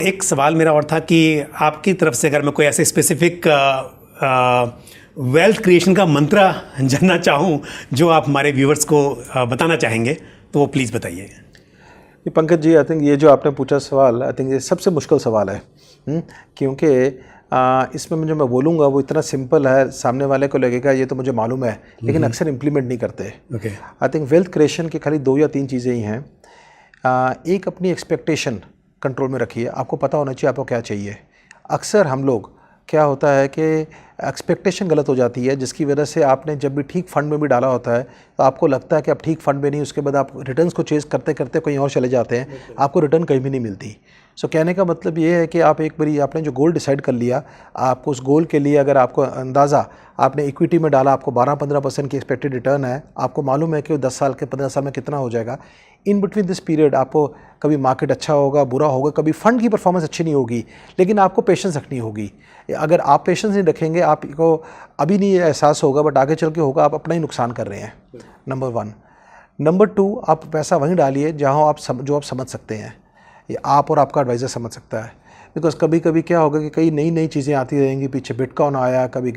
एक सवाल मेरा और था कि आपकी तरफ से अगर मैं कोई ऐसे स्पेसिफिक वेल्थ क्रिएशन का मंत्र जानना चाहूँ जो आप हमारे व्यूअर्स को बताना चाहेंगे तो वो प्लीज़ बताइए। ये पंकज जी, आई थिंक ये जो आपने पूछा सवाल, आई थिंक ये सबसे मुश्किल सवाल है, क्योंकि इसमें जो मैं बोलूँगा वो इतना सिंपल है, सामने वाले को लगेगा ये तो मुझे मालूम है, लेकिन अक्सर इम्प्लीमेंट नहीं करते। Okay. I think wealth creation की खाली 2 या 3 चीज़ें ही हैं। एक, अपनी एक्सपेक्टेशन कंट्रोल में रखिए, आपको पता होना चाहिए आपको क्या चाहिए। अक्सर हम लोग क्या होता है कि एक्सपेक्टेशन गलत हो जाती है, जिसकी वजह से आपने जब भी ठीक फंड में भी डाला होता है तो आपको लगता है कि आप ठीक फंड में नहीं, उसके बाद आप रिटर्न्स को चेज़ करते करते कहीं और चले जाते हैं, आपको रिटर्न कहीं भी नहीं मिलती। सो कहने का मतलब ये है कि आप एक बारी आपने जो गोल डिसाइड कर लिया, आपको उस गोल के लिए अगर आपको अंदाज़ा आपने इक्विटी में डाला, आपको 12-15% की एक्सपेक्टेड रिटर्न है, आपको मालूम है कि वो 10 साल के 15 साल में कितना हो जाएगा। इन बिटवीन दिस पीरियड आपको कभी मार्केट अच्छा होगा, बुरा होगा, कभी फंड की परफॉर्मेंस अच्छी नहीं होगी, लेकिन आपको पेशेंस रखनी होगी। अगर आप पेशेंस नहीं रखेंगे, आपको अभी नहीं एहसास होगा बट आगे चल के होगा, आप अपना ही नुकसान कर रहे हैं। नंबर 1। नंबर 2, आप पैसा वहीं डालिए जहाँ आप समझ सकते हैं, ये आप और आपका एडवाइज़र समझ सकता है। बिकॉज कभी कभी क्या होगा कि कई नई नई चीज़ें आती रहेंगी, पीछे बिटकॉइन आया, कभी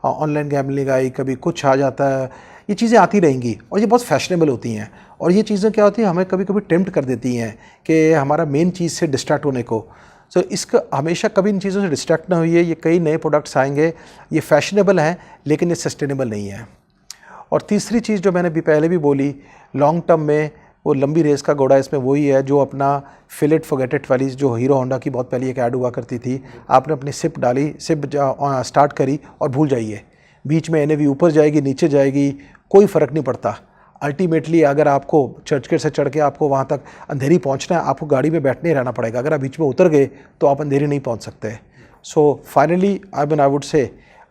ऑनलाइन गैम्बलिंग आई, कभी कुछ आ जाता है, ये चीज़ें आती रहेंगी और ये बहुत फैशनेबल होती हैं। और ये चीज़ें क्या होती हैं, हमें कभी कभी टेम्प्ट कर देती हैं कि हमारा मेन चीज़ से डिस्ट्रैक्ट होने को। सो इसका हमेशा कभी इन चीज़ों से डिस्ट्रैक्ट ना होइए। ये कई नए प्रोडक्ट्स आएंगे, ये फैशनेबल हैं लेकिन ये सस्टेनेबल नहीं है। और तीसरी चीज़ जो मैंने पहले भी बोली, लॉन्ग टर्म में वो लंबी रेस का घोड़ा इसमें वही है जो अपना फिल इट फॉरगेट इट वाली, जो हीरो होंडा की बहुत पहले एक ऐड हुआ करती थी, आपने अपनी सिप डाली, सिप स्टार्ट करी और भूल जाइए, बीच में NAV ऊपर जाएगी नीचे जाएगी, कोई फ़र्क नहीं पड़ता। अल्टीमेटली अगर आपको चर्चगेट से चढ़ के आपको वहाँ तक अंधेरी पहुँचना है, आपको गाड़ी में बैठने ही रहना पड़ेगा। अगर आप बीच में उतर गए तो आप अंधेरी नहीं पहुँच सकते। So finally I would say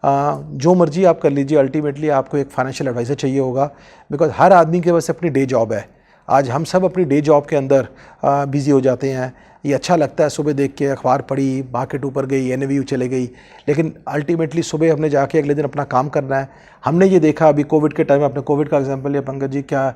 जो मर्जी आप कर लीजिए, अल्टीमेटली आपको एक फाइनेंशियल एडवाइज़र चाहिए होगा। बिकॉज हर आदमी के पास अपनी डे जॉब है। आज हम सब अपनी डे जॉब के अंदर बिज़ी हो जाते हैं। ये अच्छा लगता है सुबह देख के अखबार पढ़ी, मार्केट ऊपर गई, NAV चले गई, लेकिन अल्टीमेटली सुबह हमने जाके अगले दिन अपना काम करना है। हमने ये देखा अभी कोविड के टाइम, अपने कोविड का एग्जांपल लिया पंकज जी, क्या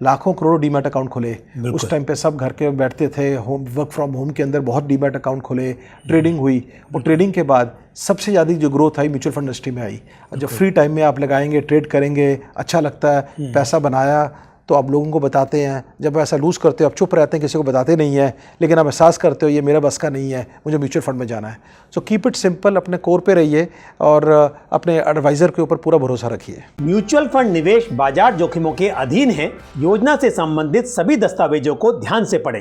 लाखों करोड़ों डीमैट अकाउंट खुले उस टाइम पे, सब घर के बैठते थे, वर्क फ्रॉम होम के अंदर बहुत डीमैट अकाउंट खुले, ट्रेडिंग हुई। और ट्रेडिंग के बाद सबसे ज़्यादा जो ग्रोथ आई म्यूचुअल फंड इंडस्ट्री में आई। जब फ्री टाइम में आप लगाएंगे, ट्रेड करेंगे, अच्छा लगता है, पैसा बनाया तो आप लोगों को बताते हैं। जब ऐसा लूज़ करते हो आप चुप रहते हैं, किसी को बताते नहीं हैं, लेकिन आप एहसास करते हो ये मेरा बस का नहीं है, मुझे म्यूचुअल फंड में जाना है। सो कीप इट सिंपल, अपने कोर पे रहिए और अपने एडवाइज़र के ऊपर पूरा भरोसा रखिए। म्यूचुअल फंड निवेश बाजार जोखिमों के अधीन है। योजना से संबंधित सभी दस्तावेजों को ध्यान से पढ़ें।